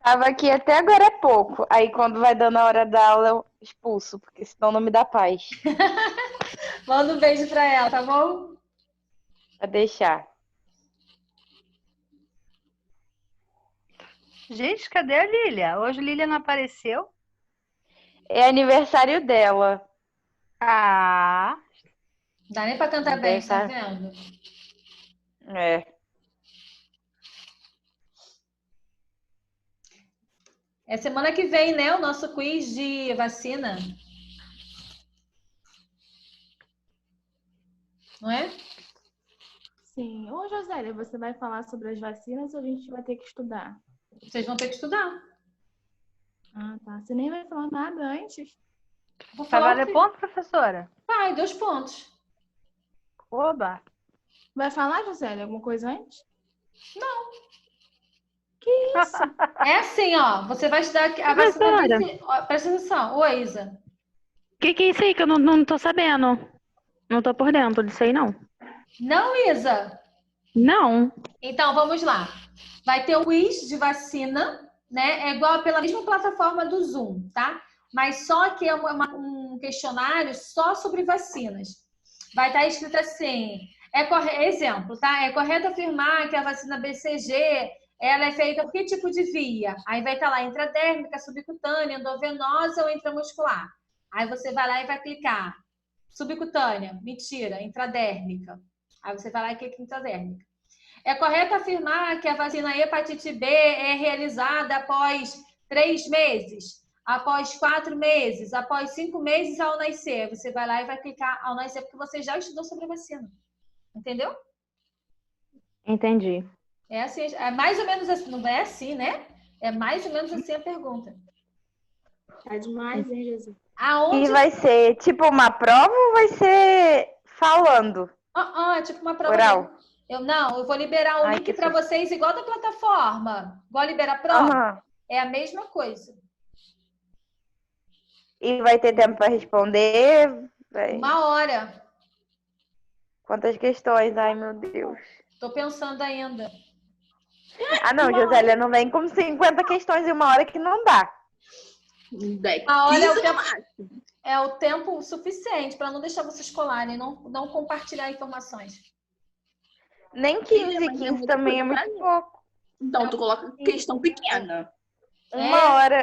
Tava aqui até agora é pouco. Aí quando vai dando a hora da aula, eu expulso, porque senão não me dá paz. Manda um beijo pra ela, tá bom? Pra deixar. Gente, cadê a Lília? Hoje a Lília não apareceu. É aniversário dela. Ah, Dá nem pra cantar Deve bem, tá estar. vendo? É. É semana que vem, né? O nosso quiz de vacina, não é? Sim. Ô, Josélia, você vai falar sobre as vacinas ou a gente vai ter que estudar? Vocês vão ter que estudar. Ah, tá. Você nem vai falar nada antes? Vou vai falar o valer quê? ponto, professora? Vai, 2 pontos. Oba! Vai falar, Josélia, alguma coisa antes? Não. Que isso? É assim, ó. Você vai estudar a vacina Professora, ó, presta atenção. Oi, Isa. o que é isso aí que eu não tô sabendo? Não tô por dentro disso aí, não. Não, Isa. Não. Então, vamos lá. Vai ter o quiz de vacina, né? É igual pela mesma plataforma do Zoom, tá? Mas só que é um questionário só sobre vacinas. Vai estar escrito assim, exemplo, tá? É correto afirmar que a vacina BCG ela é feita por que tipo de via? Aí vai estar lá intradérmica, subcutânea, endovenosa ou intramuscular. Aí você vai lá e vai clicar subcutânea, mentira, intradérmica. Aí você vai lá e clica em intradérmica. É correto afirmar que a vacina hepatite B é realizada após 3 meses, após 4 meses, após 5 meses ao nascer. Você vai lá e vai clicar ao nascer, porque você já estudou sobre a vacina. Entendeu? Entendi. É assim, é mais ou menos assim, não é assim, né? É mais ou menos assim a pergunta. Tá demais, hein, Jesus? E Aonde? vai ser tipo uma prova ou vai ser falando? Tipo uma prova Oral? mesmo. Eu vou liberar o Ai, link que para susto. vocês igual da plataforma. Igual liberar a prova. Aham. É a mesma coisa. E vai ter tempo para responder? Vai. 1 hora. Quantas questões? Ai, meu Deus. Tô pensando ainda. Ah, não, Josélia, não vem com 50 questões em 1 hora que não dá. 1 hora é o 15 no tempo, máximo. é o tempo suficiente para não deixar vocês colarem, não compartilhar informações. Nem Filha, 15, mas é 15 muita também é coisa pra muito ler. pouco. Então, tu coloca questão pequena.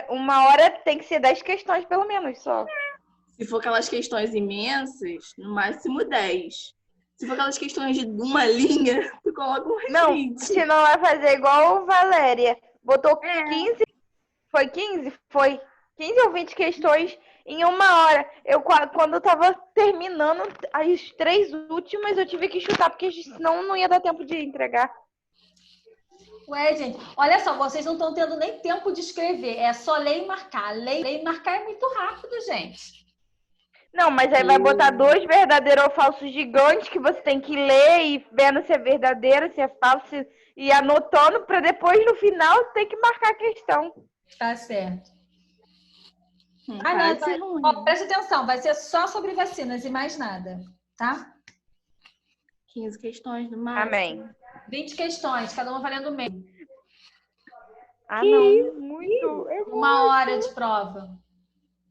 Uma hora tem que ser 10 questões, pelo menos, só. Se for aquelas questões imensas, no máximo 10. Se for aquelas questões de uma linha, tu coloca umas Não, 20. senão vai fazer igual Valéria. Botou É. 15, foi 15? Foi 15 ou 20 questões em 1 hora. Quando eu tava terminando as 3 últimas, eu tive que chutar, porque senão não ia dar tempo de entregar. Ué, gente, olha só, vocês não estão tendo nem tempo de escrever, é só ler e marcar. Ler e marcar é muito rápido, gente. Não, mas aí vai botar 2 verdadeiros ou falsos gigantes que você tem que ler e vendo se é verdadeiro, se é falso, e anotando para depois no final ter que marcar a questão. Tá certo. Para de ser ruim. Ó, presta atenção, vai ser só sobre vacinas e mais nada, tá? 15 questões no máximo. Amém. 20 questões, cada uma valendo meio. Ah, não, muito. 1 hora de prova.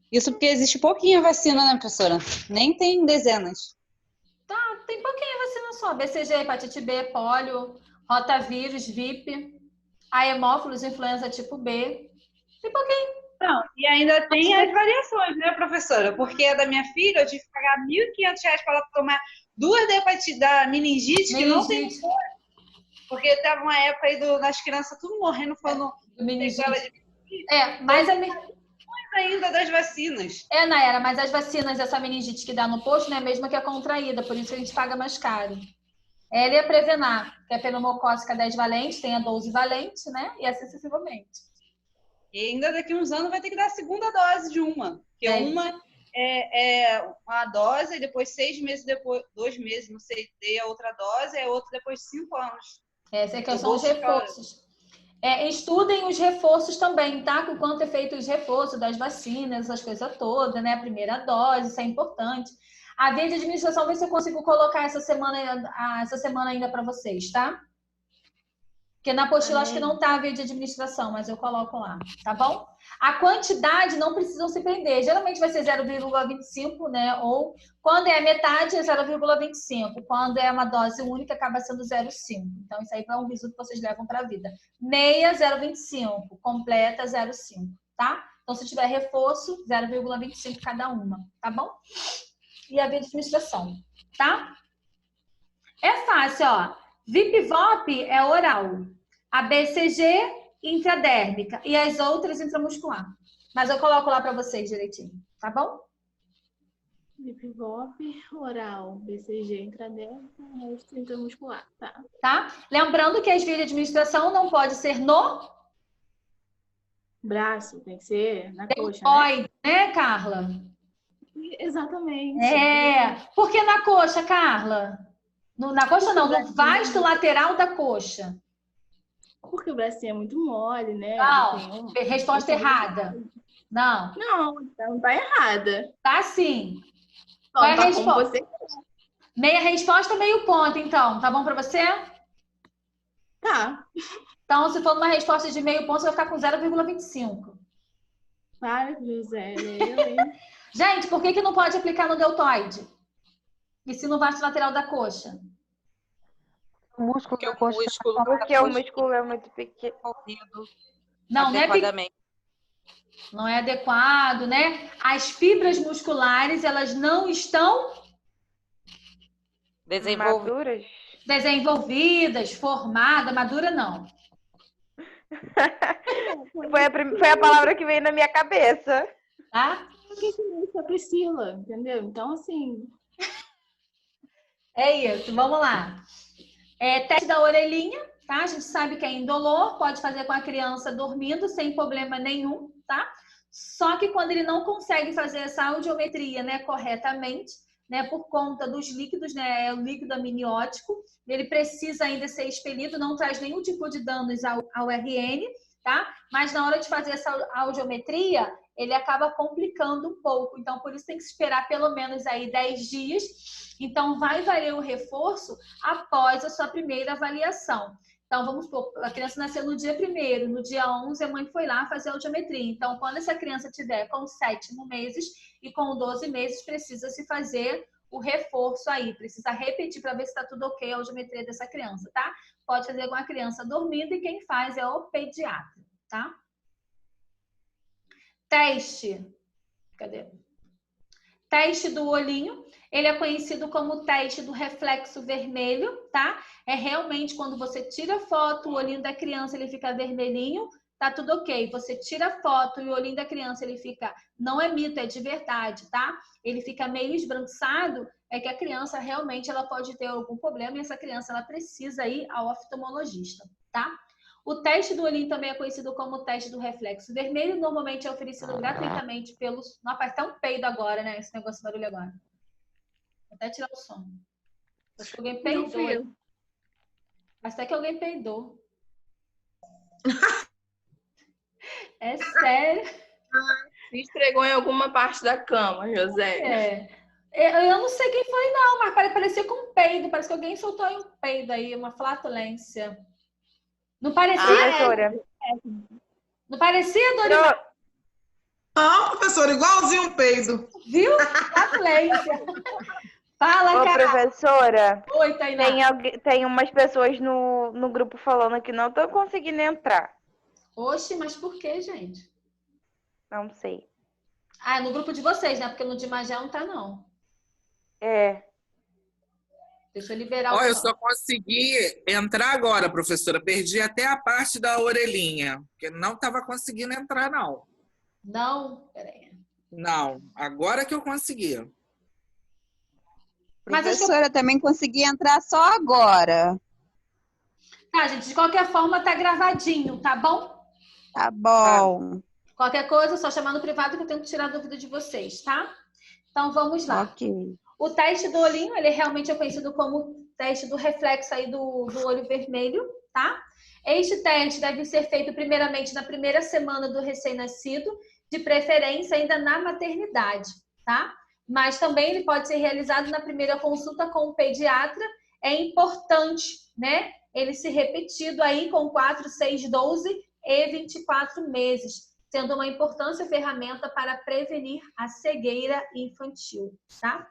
Isso porque existe pouquinha vacina, né, professora? Nem tem dezenas. Tá, tem pouquinho vacina só. BCG, hepatite B, pólio, rotavírus, VIP, a hemófilos, influenza tipo B. Tem pouquinho. Não, e ainda tem as variações, né, professora? Porque a da minha filha, eu tive que pagar R$ 1.500 para ela tomar 2 da meningite, que não tem Meningite. cura. Porque tava uma época aí das crianças tudo morrendo, falando Meningite. sequela Mas ainda das vacinas. Nayara, mas as vacinas, essa meningite que dá no posto, não é a mesma que a contraída, por isso que a gente paga mais caro. Ela e a Prevenar, que é pneumocócica 10 valente, tem a 12 valente, né? E assim sucessivamente. E ainda daqui uns anos vai ter que dar a segunda dose de uma. Porque uma é uma dose, e depois 6 meses depois, 2 meses, não sei, dei a outra dose, e a outra depois de 5 anos. Essa aqui são os reforços. Estudem os reforços também, tá? Com quanto é feito os reforços das vacinas, essas coisas todas, né? A primeira dose, isso é importante. A via de administração, ver se eu consigo colocar essa semana ainda para vocês, tá? Porque na apostila acho que não tá a via de administração, mas eu coloco lá, tá bom? A quantidade não precisam se prender. Geralmente vai ser 0,25, né? Ou quando é a metade é 0,25. Quando é uma dose única, acaba sendo 0,5. Então, isso aí é um bisu que vocês levam para a vida. Meia, 0,25. Completa, 0,5, tá? Então, se tiver reforço, 0,25 cada uma, tá bom? E a via de administração, tá? É fácil, ó. VIP-VOP é oral. A BCG, intradérmica. E as outras, intramuscular. Mas eu coloco lá para vocês direitinho, tá bom? VIP-VOP, oral, BCG, intradérmica, resto intramuscular, tá? Tá? Lembrando que as vias de administração não pode ser no Braço, tem que ser na coxa, né? deltoide, né, Carla? Exatamente. É. Por que na coxa, Carla? Na coxa não, no vasto lateral da coxa. Porque o bracinho é muito mole, né? Não, resposta errada. Não, Não tá errada. tá sim. Então, Qual é a tá como resposta? você. Meia resposta, meio ponto, então. Tá bom pra você? Tá. Então, se for uma resposta de meio ponto, você vai ficar com 0,25. Para, José. Eu, hein? Gente, por que não pode aplicar no deltoide? E se no vasto lateral da coxa? O músculo Porque da o coxa músculo Porque o músculo é muito pequeno. Não, não é adequadamente. não é adequado, né? As fibras musculares, elas não estão Maduras. desenvolvidas, formadas, madura não. Foi a palavra que veio na minha cabeça. Tá? Porque isso é Priscila, entendeu? Então, assim, É isso, vamos lá. Teste da orelhinha, tá? A gente sabe que é indolor, pode fazer com a criança dormindo sem problema nenhum, tá? Só que quando ele não consegue fazer essa audiometria, né, corretamente, né, por conta dos líquidos, né, o líquido amniótico, ele precisa ainda ser expelido, não traz nenhum tipo de danos ao RN, tá? Mas na hora de fazer essa audiometria, ele acaba complicando um pouco. Então, por isso tem que esperar pelo menos aí 10 dias. Então, vai valer o reforço após a sua primeira avaliação. Então, vamos supor, a criança nasceu no dia 1º, no dia 11 a mãe foi lá fazer a audiometria. Então, quando essa criança tiver com 7 meses e com 12 meses, precisa se fazer o reforço aí. Precisa repetir para ver se está tudo ok a audiometria dessa criança, tá? Pode fazer com a criança dormindo e quem faz é o pediatra, tá? Teste. Cadê? Teste do olhinho. Ele é conhecido como teste do reflexo vermelho, tá? É realmente quando você tira foto, o olhinho da criança ele fica vermelhinho, tá tudo ok. Você tira a foto e o olhinho da criança ele fica, não é mito, é de verdade, tá? Ele fica meio esbranquiçado, é que a criança realmente ela pode ter algum problema e essa criança ela precisa ir ao oftalmologista, tá? O teste do olhinho também é conhecido como teste do reflexo vermelho, normalmente é oferecido gratuitamente pelos... Não, rapaz, tá um peido agora, né? Esse negócio de barulho agora. Vou até tirar o som. Acho que alguém peidou. Acho até que alguém peidou. É sério. se esfregou em alguma parte da cama, José. Eu não sei quem foi, não, mas parecia com um peido. Parece que alguém soltou aí um peido aí, uma flatulência. Não parecia? Professora. Não parecia, Dorival? Não, professor, igualzinho um peido. Viu? Flatulência. Fala, Ô, cara. professora, Oi, Tainá. tem umas pessoas no grupo falando que não estão conseguindo entrar. Oxe, mas por que, gente? Não sei. Ah, é no grupo de vocês, né? Porque no de Magé não tá, não. É. Deixa eu liberar Ó, o eu som. só consegui entrar agora, professora. Perdi até a parte da orelhinha, porque não estava conseguindo entrar, não. Não? Peraí. Não, agora que eu consegui. Mas acho que eu- Professora, eu também consegui entrar só agora. Tá, gente, de qualquer forma tá gravadinho, tá bom? Tá bom. Qualquer coisa, só chamar no privado que eu tenho que tirar a dúvida de vocês, tá? Então vamos lá. Ok. O teste do olhinho, ele realmente é conhecido como teste do reflexo aí do olho vermelho, tá? Este teste deve ser feito primeiramente na primeira semana do recém-nascido, de preferência ainda na maternidade, tá? Mas também ele pode ser realizado na primeira consulta com o pediatra. É importante, né, ele se repetido aí com 4, 6, 12 e 24 meses, sendo uma importante ferramenta para prevenir a cegueira infantil, tá?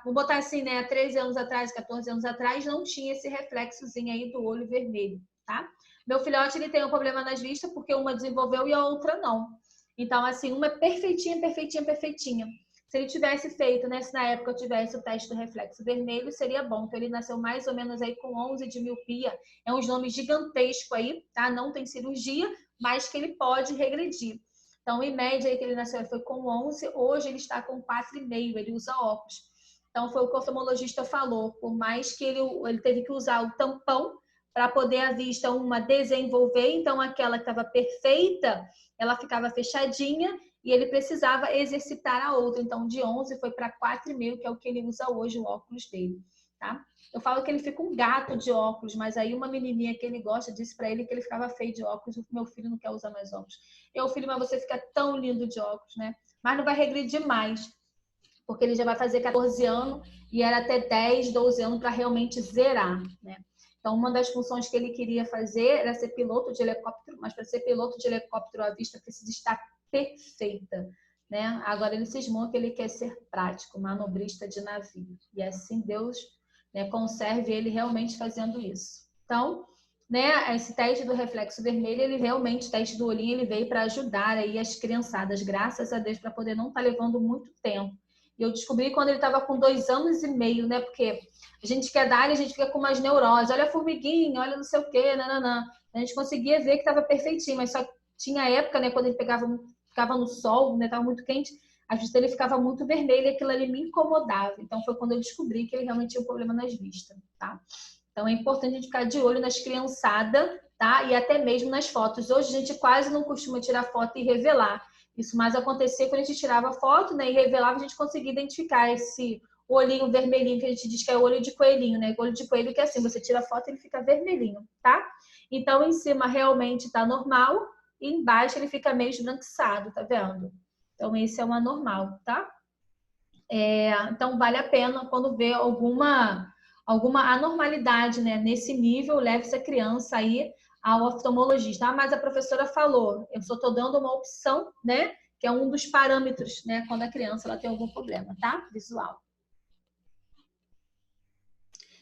Vou botar assim, né? Há 13 anos atrás, 14 anos atrás, não tinha esse reflexozinho aí do olho vermelho, tá? Meu filhote, ele tem um problema nas vistas porque uma desenvolveu e a outra não. Então, assim, uma é perfeitinha, perfeitinha, perfeitinha. Se ele tivesse feito, né? Se na época eu tivesse o teste do reflexo vermelho, seria bom. Então, ele nasceu mais ou menos aí com 11 de miopia. É uns nomes gigantescos aí, tá? Não tem cirurgia, mas que ele pode regredir. Então, em média, aí que ele nasceu foi com 11, hoje ele está com 4,5, ele usa óculos. Então, foi o que o oftalmologista falou. Por mais que ele teve que usar o tampão para poder a vista uma desenvolver, então aquela que estava perfeita, ela ficava fechadinha e ele precisava exercitar a outra. Então, de 11 foi para 4,5, que é o que ele usa hoje, o óculos dele, tá? Eu falo que ele fica um gato de óculos, mas aí uma menininha que ele gosta disse para ele que ele ficava feio de óculos, o meu filho não quer usar mais óculos. Filho, mas você fica tão lindo de óculos, né? Mas não vai regredir mais, porque ele já vai fazer 14 anos e era até 10, 12 anos para realmente zerar, né? Então, uma das funções que ele queria fazer era ser piloto de helicóptero, mas para ser piloto de helicóptero, a vista precisa estar perfeita, né? Agora, ele cismou que ele quer ser prático, manobrista de navio. E assim Deus, né, conserve ele realmente fazendo isso. Então, né, esse teste do reflexo vermelho, ele realmente, o teste do olhinho, ele veio para ajudar aí as criançadas, graças a Deus, para poder não estar levando muito tempo. E eu descobri quando ele estava com 2 anos e meio, né? Porque a gente quer dar e a gente fica com umas neuroses. Olha a formiguinha, olha não sei o quê, nananã. A gente conseguia ver que estava perfeitinho, mas só tinha época, né? Quando ele ficava no sol, né? Estava muito quente, a vista dele ficava muito vermelha e aquilo ali me incomodava. Então foi quando eu descobri que ele realmente tinha um problema nas vistas, tá? Então é importante a gente ficar de olho nas criançadas, tá? E até mesmo nas fotos. Hoje a gente quase não costuma tirar foto e revelar. Isso mais acontecia quando a gente tirava foto, né, e revelava, a gente conseguia identificar esse olhinho vermelhinho, que a gente diz que é olho de coelhinho, né? Olho de coelho que é assim, você tira a foto e ele fica vermelhinho, tá? Então, em cima realmente tá normal e embaixo ele fica meio esbranquiçado, tá vendo? Então, esse é o anormal, tá? Então, vale a pena quando vê alguma anormalidade, né, nesse nível, leve essa criança aí ao oftalmologista. Ah, mas a professora falou, eu só estou dando uma opção, né? Que é um dos parâmetros, né? Quando a criança ela tem algum problema, tá? Visual.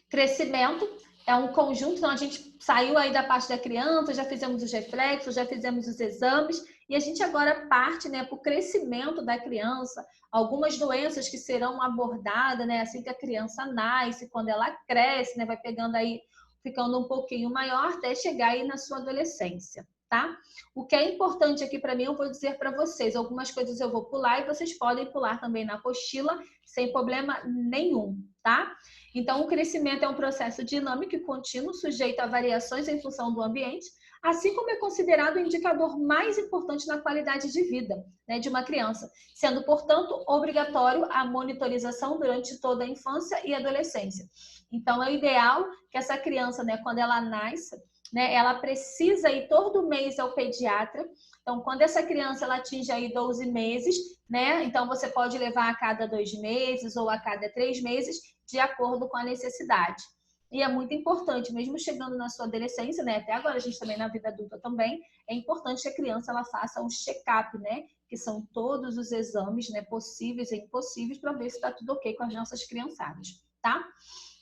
Crescimento é um conjunto, então a gente saiu aí da parte da criança, já fizemos os reflexos, já fizemos os exames, e a gente agora parte, né, para o crescimento da criança, algumas doenças que serão abordadas, né, assim que a criança nasce, quando ela cresce, né, vai pegando aí, ficando um pouquinho maior até chegar aí na sua adolescência, tá? O que é importante aqui para mim, eu vou dizer para vocês, algumas coisas eu vou pular e vocês podem pular também na apostila sem problema nenhum, tá? Então, o crescimento é um processo dinâmico e contínuo, sujeito a variações em função do ambiente, assim como é considerado o indicador mais importante na qualidade de vida, né, de uma criança, sendo, portanto, obrigatório a monitorização durante toda a infância e adolescência. Então, é ideal que essa criança, né, quando ela nasce, né, ela precisa ir todo mês ao pediatra. Então, quando essa criança ela atinge aí 12 meses, né, então você pode levar a cada 2 meses ou a cada 3 meses, de acordo com a necessidade. E é muito importante, mesmo chegando na sua adolescência, né, até agora a gente também na vida adulta também, é importante que a criança ela faça um check-up, né, que são todos os exames, né, possíveis e impossíveis, para ver se está tudo ok com as nossas criançadas, tá?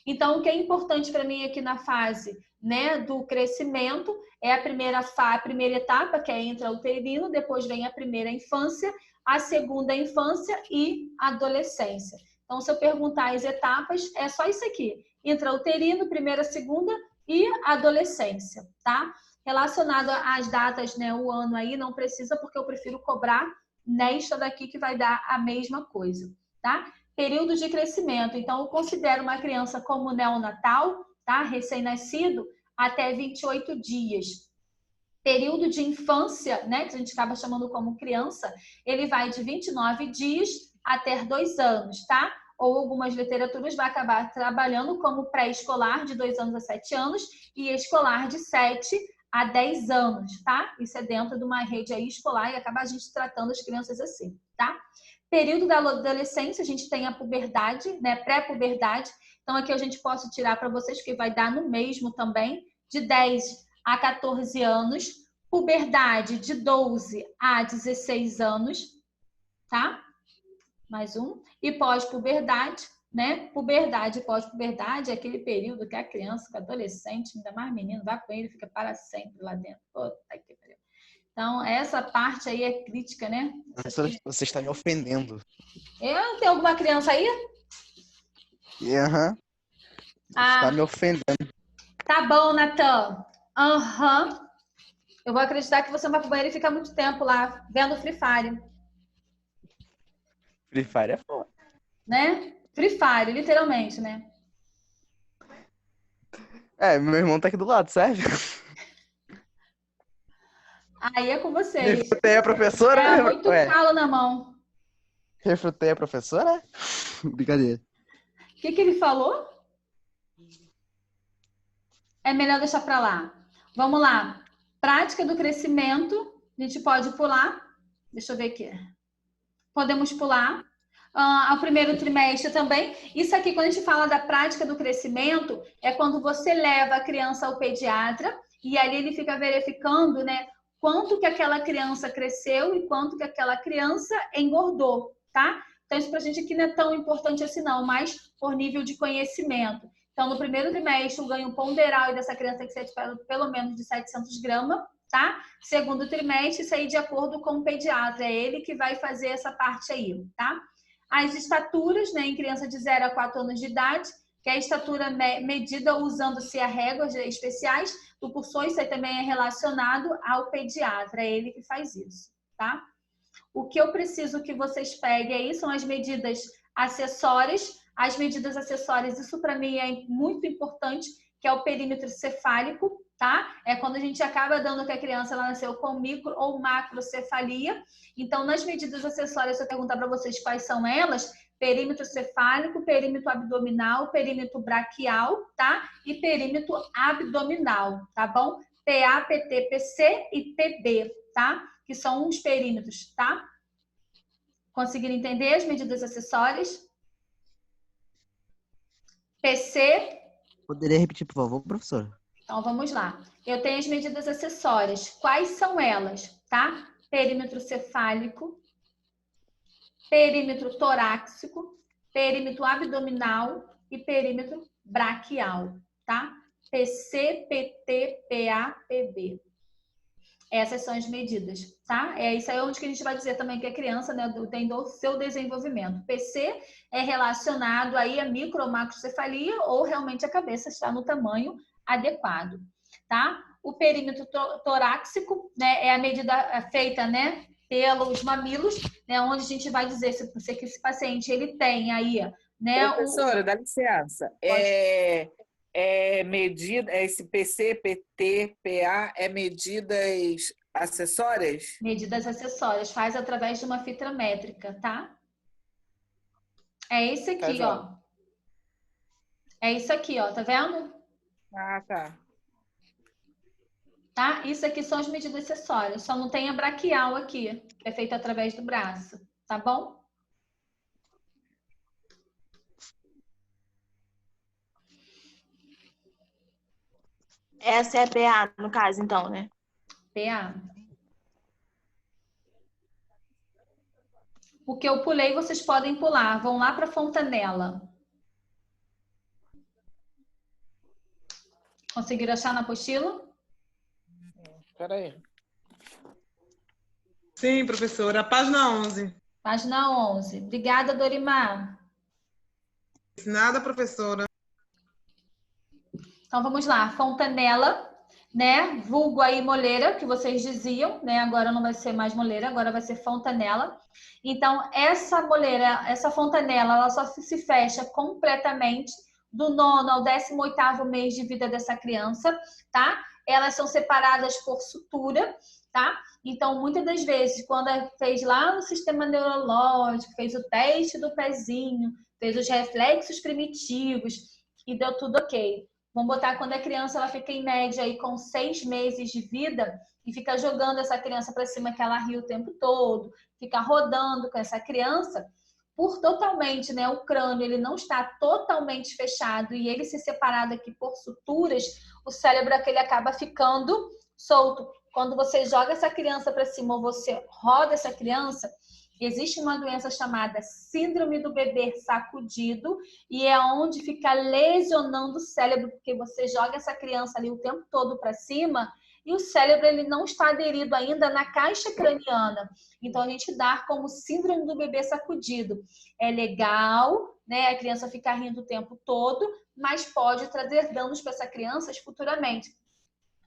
Então, o que é importante para mim aqui na fase, né, do crescimento é a primeira etapa, que é intrauterino, depois vem a primeira infância, a segunda infância e a adolescência. Então, se eu perguntar as etapas, é só isso aqui. Intrauterino, primeira, segunda e adolescência, tá? Relacionado às datas, né, o ano aí, não precisa, porque eu prefiro cobrar nesta daqui que vai dar a mesma coisa, tá? Período de crescimento. Então, eu considero uma criança como neonatal, tá? Recém-nascido, até 28 dias. Período de infância, né, que a gente acaba chamando como criança, ele vai de 29 dias até 2 anos, tá? Ou algumas literaturas vai acabar trabalhando como pré-escolar de 2 anos a 7 anos e escolar de 7 a 10 anos, tá? Isso é dentro de uma rede aí escolar e acaba a gente tratando as crianças assim, tá? Período da adolescência, a gente tem a puberdade, né? Pré-puberdade. Então, aqui a gente posso tirar para vocês, que vai dar no mesmo também, de 10 a 14 anos. Puberdade, de 12 a 16 anos, tá? Mais um. E pós-puberdade, né? Puberdade e pós-puberdade é aquele período que a criança, o adolescente, ainda mais menino, vai com ele e fica para sempre lá dentro. Puta que pariu. Então, essa parte aí é crítica, né? Professora, você está me ofendendo. Eu tenho alguma criança aí? Aham. Está me ofendendo. Tá bom, Natan. Aham. Eu vou acreditar que você não vai pro banheiro e fica muito tempo lá vendo Free Fire, Free Fire é foda. né? Free Fire, literalmente, né? Meu irmão tá aqui do lado, serve? Aí é com vocês. Refutei a professora? É muito calo na mão. Refutei a professora? Brincadeira. O que ele falou? É melhor deixar para lá. Vamos lá. Prática do crescimento. A gente pode pular. Deixa eu ver aqui. Podemos pular. Ao primeiro trimestre também. Isso aqui, quando a gente fala da prática do crescimento, é quando você leva a criança ao pediatra e ali ele fica verificando, né, quanto que aquela criança cresceu e quanto que aquela criança engordou, tá? Então, isso pra gente aqui não é tão importante assim não, mas por nível de conhecimento. Então, no primeiro trimestre, o ganho ponderal dessa criança tem que ser de pelo menos de 700 gramas, tá? Segundo trimestre, isso aí de acordo com o pediatra, é ele que vai fazer essa parte aí, tá? As estaturas, né, em criança de 0 a 4 anos de idade, que é a estatura medida usando-se a réguas especiais, do cursor, isso aí também é relacionado ao pediatra, é ele que faz isso, tá? O que eu preciso que vocês peguem aí são as medidas acessórias. As medidas acessórias, isso para mim é muito importante, que é o perímetro cefálico, tá? É quando a gente acaba dando que a criança ela nasceu com micro ou macrocefalia. Então, nas medidas acessórias, se eu perguntar para vocês quais são elas, perímetro cefálico, perímetro abdominal, perímetro braquial, tá? E perímetro abdominal, tá bom? PA, PT, PC e PB, tá? Que são os perímetros, tá? Conseguiram entender as medidas acessórias? PC. Poderia repetir, por favor, professora? Então, vamos lá. Eu tenho as medidas acessórias. Quais são elas, tá? Perímetro cefálico, perímetro torácico, perímetro abdominal e perímetro braquial, tá? PC, PT, PA, PB. Essas são as medidas, tá? É isso aí onde que a gente vai dizer também que a criança, né, tem do seu desenvolvimento. PC é relacionado aí a micro ou macrocefalia ou realmente a cabeça está no tamanho adequado, tá? O perímetro torácico, né, é a medida feita, né, pelos mamilos, né, onde a gente vai dizer se esse paciente ele tem aí, né? Professora, dá licença. Medida, esse PC, PT, PA é medidas acessórias? Medidas acessórias, faz através de uma fita métrica, tá? É esse aqui, ó. É isso aqui, ó, tá vendo? Ah, tá. Tá? Isso aqui são as medidas acessórias, só não tem a braquial aqui, que é feita através do braço, tá bom? Essa é a PA, no caso, então, né? PA. O que eu pulei, vocês podem pular. Vão lá para a Fontanella. Conseguiram achar na apostila? Espera aí. Sim, professora. Página 11. Página 11. Obrigada, Dorimar. Nada, professora. Então, vamos lá. Fontanella, né? Vulgo aí moleira, que vocês diziam, né? Agora não vai ser mais moleira, agora vai ser fontanella. Então, essa moleira, essa fontanella, ela só se fecha completamente do 9º ao 18º mês de vida dessa criança, tá? Elas são separadas por sutura, tá? Então, muitas das vezes, quando fez lá no sistema neurológico, fez o teste do pezinho, fez os reflexos primitivos e deu tudo ok. Vamos botar quando a criança ela fica em média aí com 6 meses de vida, e fica jogando essa criança para cima que ela ri o tempo todo, fica rodando com essa criança, por totalmente, né, o crânio ele não está totalmente fechado e ele se separado aqui por suturas, o cérebro aquele acaba ficando solto. Quando você joga essa criança para cima ou você roda essa criança, existe uma doença chamada síndrome do bebê sacudido e é onde fica lesionando o cérebro, porque você joga essa criança ali o tempo todo para cima e o cérebro ele não está aderido ainda na caixa craniana. Então a gente dá como síndrome do bebê sacudido. É legal, né? A criança fica rindo o tempo todo, mas pode trazer danos para essa criança futuramente.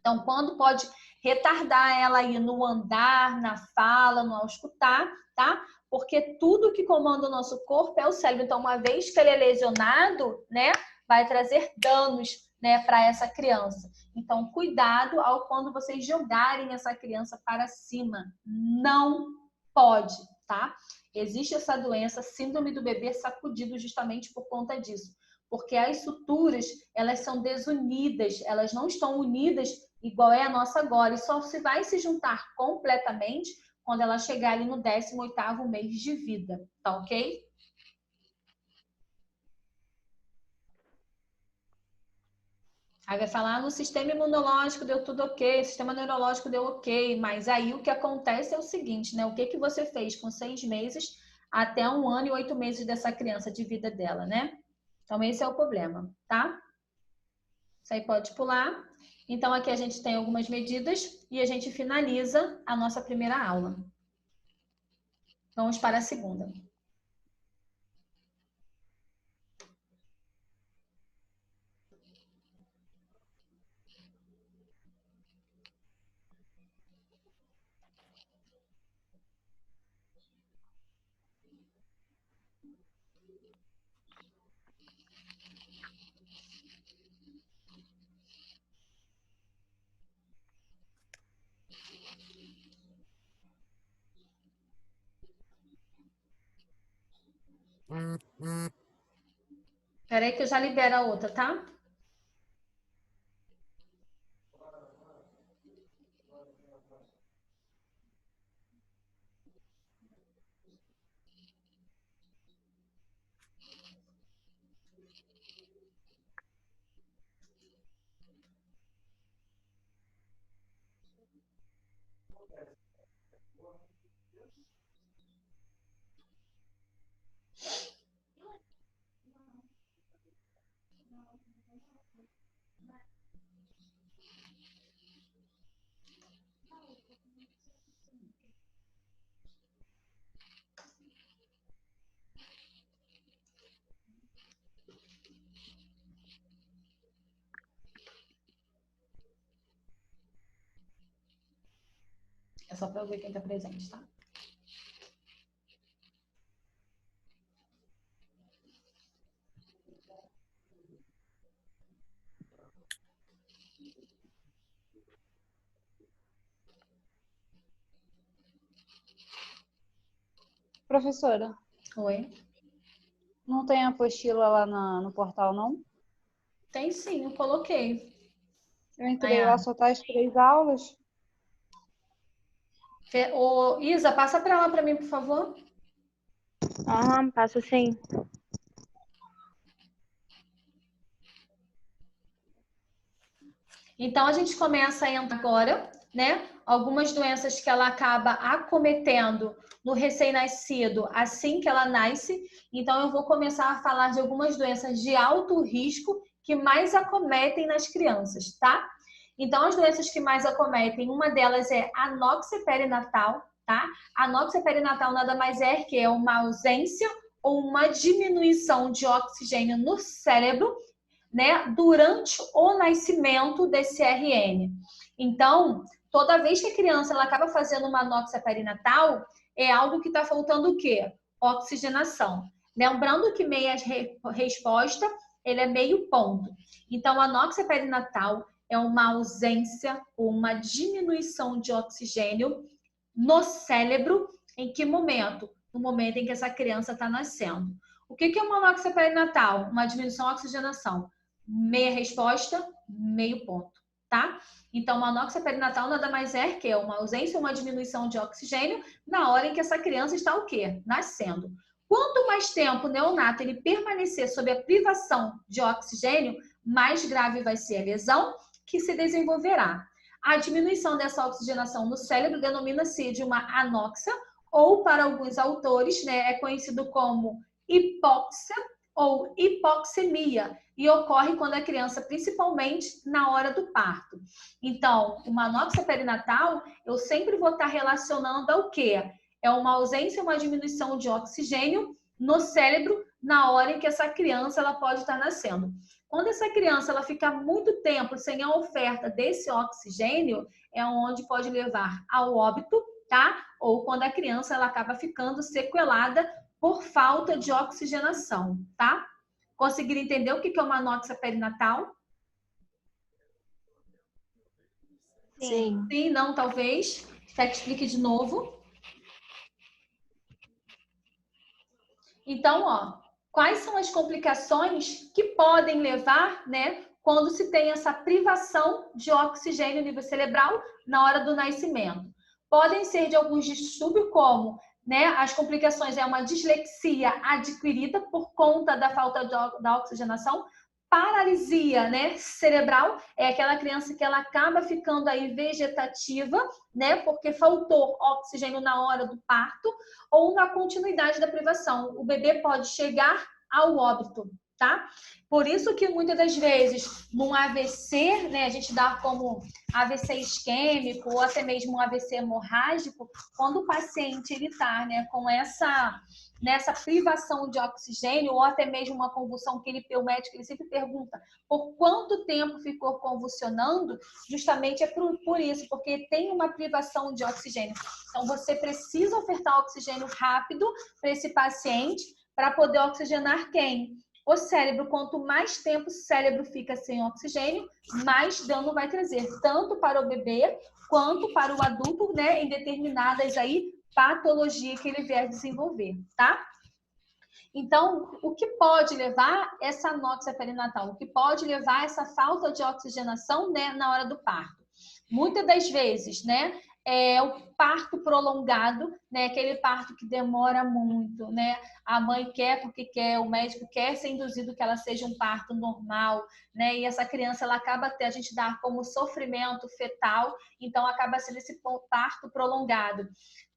Então, quando pode retardar ela aí no andar, na fala, no auscultar, tá? Porque tudo que comanda o nosso corpo é o cérebro. Então, uma vez que ele é lesionado, né, vai trazer danos, né, para essa criança. Então, cuidado ao quando vocês jogarem essa criança para cima. Não pode, tá? Existe essa doença, síndrome do bebê sacudido, justamente por conta disso. Porque as suturas, elas são desunidas, elas não estão unidas igual é a nossa agora. E só se vai se juntar completamente quando ela chegar ali no 18º mês de vida, tá ok? Aí vai falar, no sistema imunológico deu tudo ok, sistema neurológico deu ok, mas aí o que acontece é o seguinte, né? O que você fez com 6 meses até 1 ano e 8 meses dessa criança de vida dela, né? Então esse é o problema, tá? Isso aí pode pular. Então aqui a gente tem algumas medidas e a gente finaliza a nossa primeira aula. Vamos para a segunda. Espera aí que eu já libero a outra, tá? É só para eu ver quem está presente, tá? Professora, Oi? não tem apostila lá no portal, não? Tem sim, eu coloquei. Eu entrei lá, só tá as 3 aulas. Ô, Isa, passa para lá para mim, por favor. Passo sim. Então, a gente começa a entrar agora, né? Algumas doenças que ela acaba acometendo no recém-nascido assim que ela nasce. Então, eu vou começar a falar de algumas doenças de alto risco que mais acometem nas crianças, tá? Então, as doenças que mais acometem, uma delas é a anóxia perinatal, tá? A anóxia perinatal nada mais é que é uma ausência ou uma diminuição de oxigênio no cérebro, né, durante o nascimento desse RN. Então, toda vez que a criança ela acaba fazendo uma anóxia perinatal, é algo que está faltando o quê? Oxigenação. Lembrando que meia resposta, ele é meio ponto. Então, a anóxia perinatal é uma ausência ou uma diminuição de oxigênio no cérebro. Em que momento? No momento em que essa criança está nascendo. O que é uma anóxia perinatal? Uma diminuição de oxigenação. Meia resposta, meio ponto. tá? Então, uma anóxia perinatal nada mais é que uma ausência ou uma diminuição de oxigênio na hora em que essa criança está o quê? Nascendo. Quanto mais tempo o neonato ele permanecer sob a privação de oxigênio, mais grave vai ser a lesão que se desenvolverá. A diminuição dessa oxigenação no cérebro denomina-se de uma anóxia, ou para alguns autores, né, é conhecido como hipóxia ou hipoxemia, e ocorre quando a criança, principalmente na hora do parto. Então, uma anóxia perinatal, eu sempre vou estar relacionando ao quê? É uma ausência, uma diminuição de oxigênio no cérebro na hora em que essa criança ela pode estar nascendo. Quando essa criança ela fica muito tempo sem a oferta desse oxigênio, é onde pode levar ao óbito, tá? Ou quando a criança ela acaba ficando sequelada por falta de oxigenação, tá? Conseguiram entender o que é uma anóxia perinatal? Sim. Sim, não, talvez. Quer que explique de novo? Então, ó, quais são as complicações que podem levar, né, quando se tem essa privação de oxigênio no nível cerebral na hora do nascimento? Podem ser de alguns distúrbios, como, né, as complicações é uma dislexia adquirida por conta da falta da oxigenação, paralisia, né, cerebral, é aquela criança que ela acaba ficando aí vegetativa, né, porque faltou oxigênio na hora do parto, ou na continuidade da privação. O bebê pode chegar ao óbito, tá? Por isso que muitas das vezes num AVC, né, a gente dá como AVC isquêmico ou até mesmo um AVC hemorrágico, quando o paciente ele tá, né, com nessa privação de oxigênio ou até mesmo uma convulsão que o médico ele sempre pergunta por quanto tempo ficou convulsionando, justamente é por isso, porque tem uma privação de oxigênio. Então você precisa ofertar oxigênio rápido para esse paciente para poder oxigenar quem? O cérebro. Quanto mais tempo o cérebro fica sem oxigênio, mais dano vai trazer, tanto para o bebê quanto para o adulto, né, em determinadas aí patologias que ele vier desenvolver, tá? Então, o que pode levar essa anóxia perinatal? O que pode levar essa falta de oxigenação, né, na hora do parto? Muitas das vezes, né, é o parto prolongado, né, aquele parto que demora muito, né? A mãe quer porque quer, o médico quer ser induzido que ela seja um parto normal, né? E essa criança ela acaba até a gente dar como sofrimento fetal, então acaba sendo esse parto prolongado.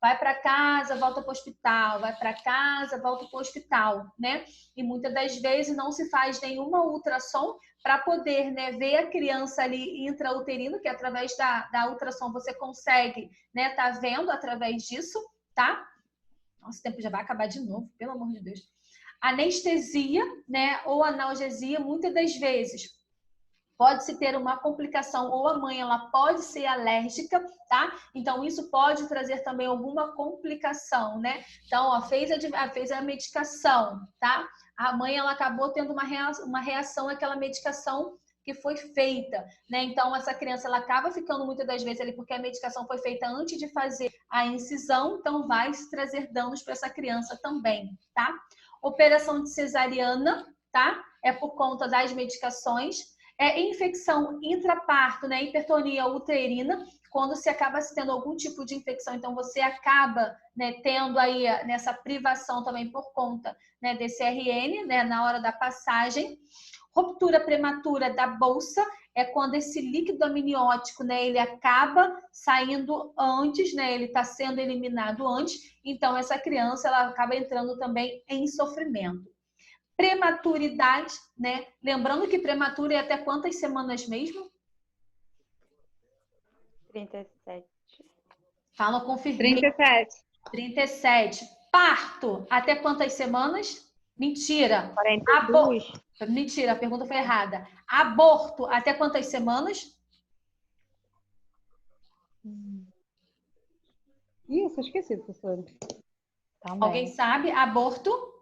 Vai para casa, volta para o hospital, vai para casa, volta para o hospital, né? E muitas das vezes não se faz nenhuma ultrassom para poder, né, ver a criança ali intrauterino, que através da ultrassom você consegue, né, tá vendo através disso, tá? Nossa, o tempo já vai acabar de novo, pelo amor de Deus. Anestesia, né, ou analgesia, muitas das vezes pode-se ter uma complicação ou a mãe ela pode ser alérgica, tá? Então isso pode trazer também alguma complicação, né? Então, ó, fez a medicação, tá? A mãe ela acabou tendo uma reação àquela medicação que foi feita, né? Então essa criança ela acaba ficando muitas das vezes ali porque a medicação foi feita antes de fazer a incisão, então vai trazer danos para essa criança também, tá? Operação de cesariana, tá? É por conta das medicações. Infecção intraparto, né? Hipertonia uterina, quando se acaba tendo algum tipo de infecção, então você acaba, né, tendo aí nessa privação também por conta, né, desse RN, né, na hora da passagem. Ruptura prematura da bolsa é quando esse líquido amniótico, né, ele acaba saindo antes, né, ele está sendo eliminado antes, então essa criança ela acaba entrando também em sofrimento. Prematuridade, né? Lembrando que prematura é até quantas semanas mesmo? 37. Fala, confirmei. 37. Parto, até quantas semanas? Mentira. 42. Mentira, a pergunta foi errada. Aborto, até quantas semanas? Isso, esqueci, professora. Também. Alguém sabe? Aborto?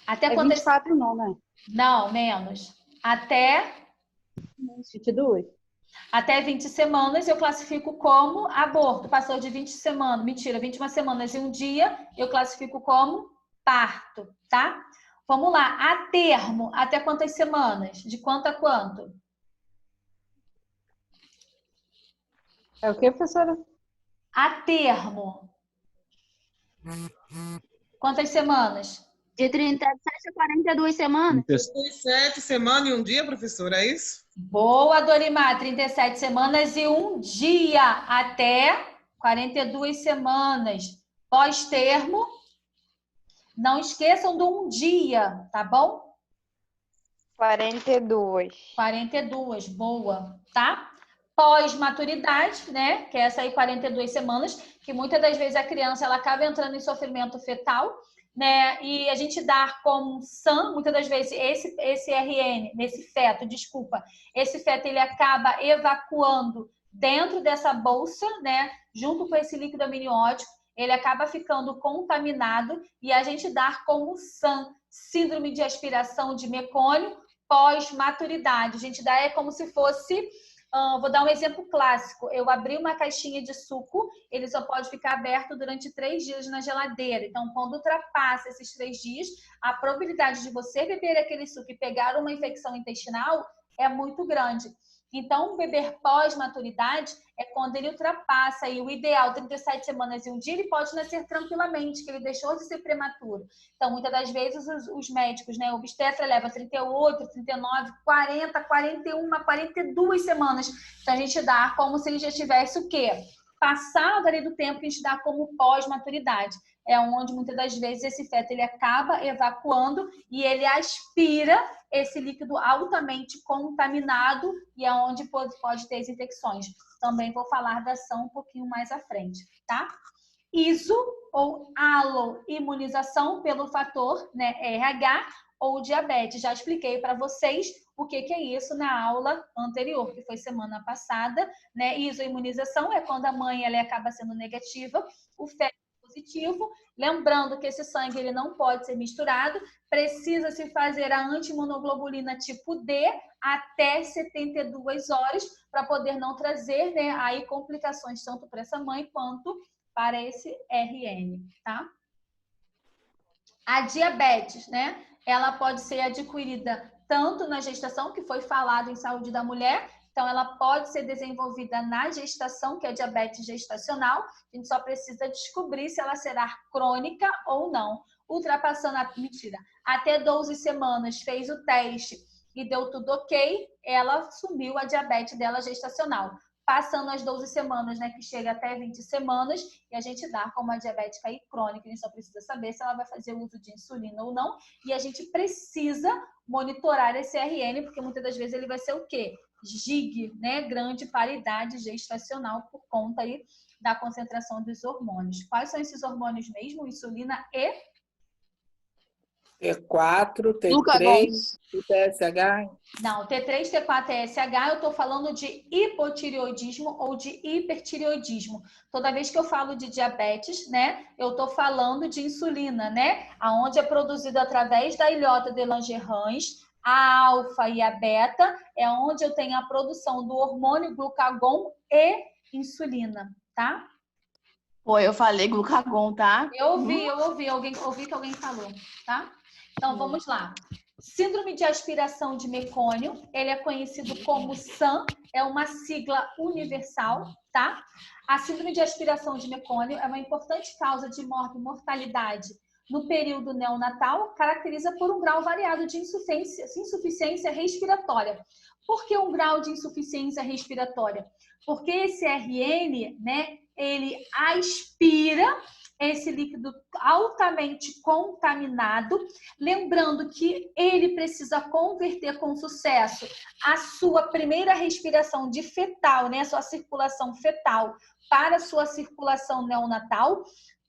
Até É quantas... 24 não, né? Não, menos. Até 22. Até 20 semanas eu classifico como aborto. Passou de 20 semanas, mentira, 21 semanas e um dia, eu classifico como parto, tá? Vamos lá, a termo, até quantas semanas? De quanto a quanto? É o que, professora? A termo. Quantas semanas? De 37 a 42 semanas. 37 semanas e um dia, professora, é isso? Boa, Dorimar. 37 semanas e um dia até 42 semanas. Pós-termo, não esqueçam do um dia, tá bom? 42. 42, boa, tá? Pós-maturidade, né? Que é essa aí, 42 semanas, que muitas das vezes a criança ela acaba entrando em sofrimento fetal, né? E a gente dá como SAM, muitas das vezes esse RN, esse feto ele acaba evacuando dentro dessa bolsa, né? Junto com esse líquido amniótico, ele acaba ficando contaminado e a gente dá como SAM, síndrome de aspiração de mecônio, pós-maturidade. A gente dá como se fosse, vou dar um exemplo clássico. Eu abri uma caixinha de suco, ele só pode ficar aberto durante 3 dias na geladeira. Então, quando ultrapassa esses 3 dias, a probabilidade de você beber aquele suco e pegar uma infecção intestinal é muito grande. Então, beber pós-maturidade é quando ele ultrapassa aí o ideal, 37 semanas e um dia, ele pode nascer tranquilamente, que ele deixou de ser prematuro. Então, muitas das vezes, os médicos, né, o obstetra leva 38, 39, 40, 41, 42 semanas. Então, a gente dá como se ele já tivesse o quê? Passado ali do tempo que a gente dá como pós-maturidade. É onde, muitas das vezes, esse feto ele acaba evacuando e ele aspira esse líquido altamente contaminado e é onde pode ter as infecções. Também vou falar da ação um pouquinho mais à frente, tá? ISO ou aloimunização pelo fator, né, RH ou diabetes. Já expliquei para vocês o que é isso na aula anterior, que foi semana passada, né? Isoimunização é quando a mãe ela acaba sendo negativa, o feto positivo. Lembrando que esse sangue ele não pode ser misturado, precisa se fazer a antiimunoglobulina tipo D até 72 horas para poder não trazer, né, aí complicações tanto para essa mãe quanto para esse RN, tá? A diabetes, né? Ela pode ser adquirida tanto na gestação, que foi falado em saúde da mulher, então ela pode ser desenvolvida na gestação, que é diabetes gestacional. A gente só precisa descobrir se ela será crônica ou não. Ultrapassando até 12 semanas fez o teste e deu tudo ok, ela assumiu a diabetes dela gestacional. Passando as 12 semanas, né, que chega até 20 semanas, e a gente dá como a diabética aí crônica, a gente só precisa saber se ela vai fazer uso de insulina ou não, e a gente precisa monitorar esse RN, porque muitas das vezes ele vai ser o quê? GIG, né, grande paridade gestacional, por conta aí da concentração dos hormônios. Quais são esses hormônios mesmo? Insulina e T4, T3 e TSH? Não, T3, T4, TSH, eu estou falando de hipotireoidismo ou de hipertireoidismo. Toda vez que eu falo de diabetes, né, eu estou falando de insulina, né, aonde é produzido através da ilhota de Langerhans, a alfa e a beta, é onde eu tenho a produção do hormônio glucagon e insulina, tá? Pô, eu falei glucagon, tá? Eu ouvi que alguém falou, tá? Então, vamos lá. Síndrome de aspiração de mecônio, ele é conhecido como SAM, é uma sigla universal, tá? A síndrome de aspiração de mecônio é uma importante causa de mortalidade no período neonatal, caracteriza por um grau variado de insuficiência respiratória. Por que um grau de insuficiência respiratória? Porque esse RN, né, ele aspira esse líquido altamente contaminado, lembrando que ele precisa converter com sucesso a sua primeira respiração de fetal, né, a sua circulação fetal para a sua circulação neonatal.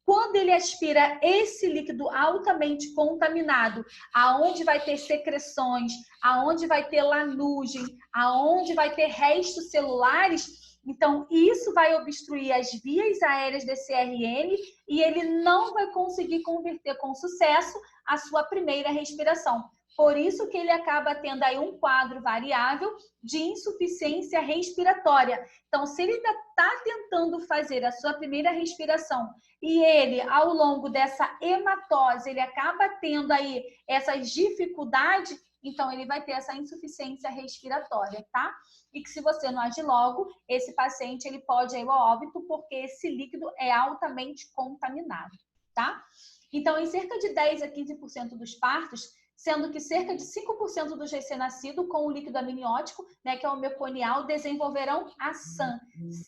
Quando ele aspira esse líquido altamente contaminado, aonde vai ter secreções, aonde vai ter lanugem, aonde vai ter restos celulares, então, isso vai obstruir as vias aéreas desse RN e ele não vai conseguir converter com sucesso a sua primeira respiração. Por isso que ele acaba tendo aí um quadro variável de insuficiência respiratória. Então, se ele ainda está tentando fazer a sua primeira respiração e ele, ao longo dessa hematose, ele acaba tendo aí essas dificuldades, então ele vai ter essa insuficiência respiratória, tá? E que se você não agir logo, esse paciente ele pode ir ao óbito porque esse líquido é altamente contaminado, tá? Então, em cerca de 10 a 15% dos partos, sendo que cerca de 5% dos recém-nascidos com o líquido amniótico, né, que é o meconial, desenvolverão a SAM,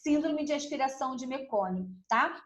síndrome de aspiração de mecônio, tá?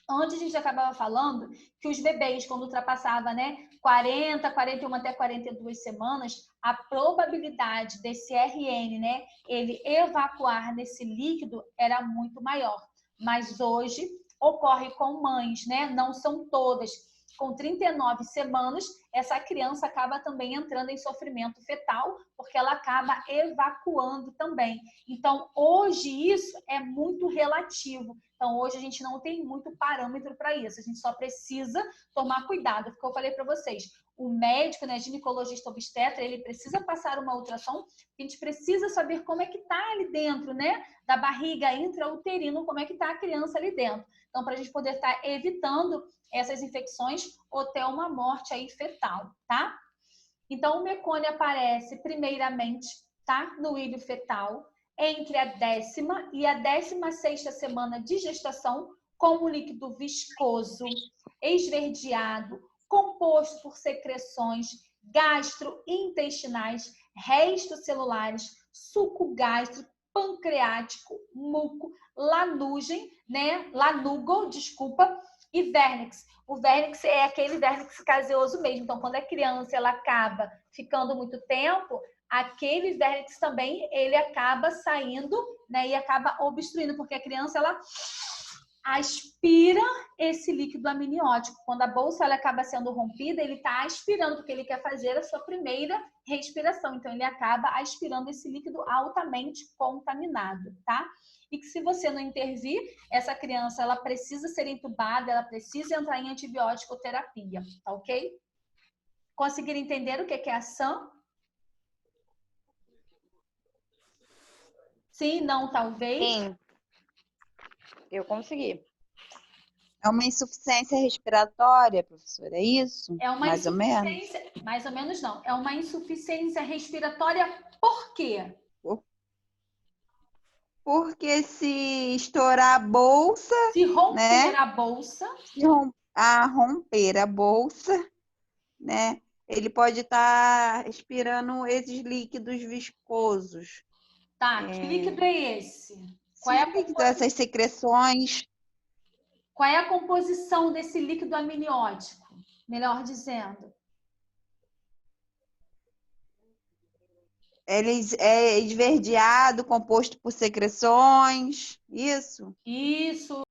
Antes a gente acabava falando que os bebês, quando ultrapassava, né, 40, 41 até 42 semanas, a probabilidade desse RN, né, ele evacuar nesse líquido era muito maior. Mas hoje ocorre com mães, né, não são todas. Com 39 semanas, essa criança acaba também entrando em sofrimento fetal, porque ela acaba evacuando também. Então, hoje isso é muito relativo. Então, hoje a gente não tem muito parâmetro para isso. A gente só precisa tomar cuidado, porque eu falei para vocês, o médico, né, ginecologista obstetra, ele precisa passar uma ultrassom, a gente precisa saber como é que está ali dentro, né, da barriga intrauterino, como é que está a criança ali dentro. Então, para a gente poder estar evitando essas infecções ou até uma morte aí fetal, tá? Então, o mecônio aparece primeiramente, tá, no ilho fetal, entre a 10ª e a 16ª semana de gestação, como líquido viscoso, esverdeado, composto por secreções gastrointestinais, restos celulares, suco gástrico, pancreático, muco, lanugem, né? Lanugo, desculpa, e vernix. O vernix é aquele vernix caseoso mesmo. Então, quando a criança ela acaba ficando muito tempo, aquele vernix também ele acaba saindo, né? E acaba obstruindo, porque a criança ela aspira esse líquido amniótico. Quando a bolsa ela acaba sendo rompida, ele está aspirando, porque ele quer fazer a sua primeira respiração. Então, ele acaba aspirando esse líquido altamente contaminado, tá? E que se você não intervir, essa criança ela precisa ser entubada, ela precisa entrar em antibiótico terapia, tá ok? Conseguiram entender o que é a SAM? Sim, não, talvez? Sim, eu consegui. É uma insuficiência respiratória, professora, é isso? É uma Mais ou menos? insuficiência, mais ou menos não. É uma insuficiência respiratória por quê? Porque se estourar a bolsa, se romper, né? A bolsa, Se romper a bolsa, né? Ele pode estar respirando esses líquidos viscosos. Tá, que líquido é esse? Qual é essas secreções? Qual é a composição desse líquido amniótico? Melhor dizendo. Ele é esverdeado, composto por secreções, isso? Isso.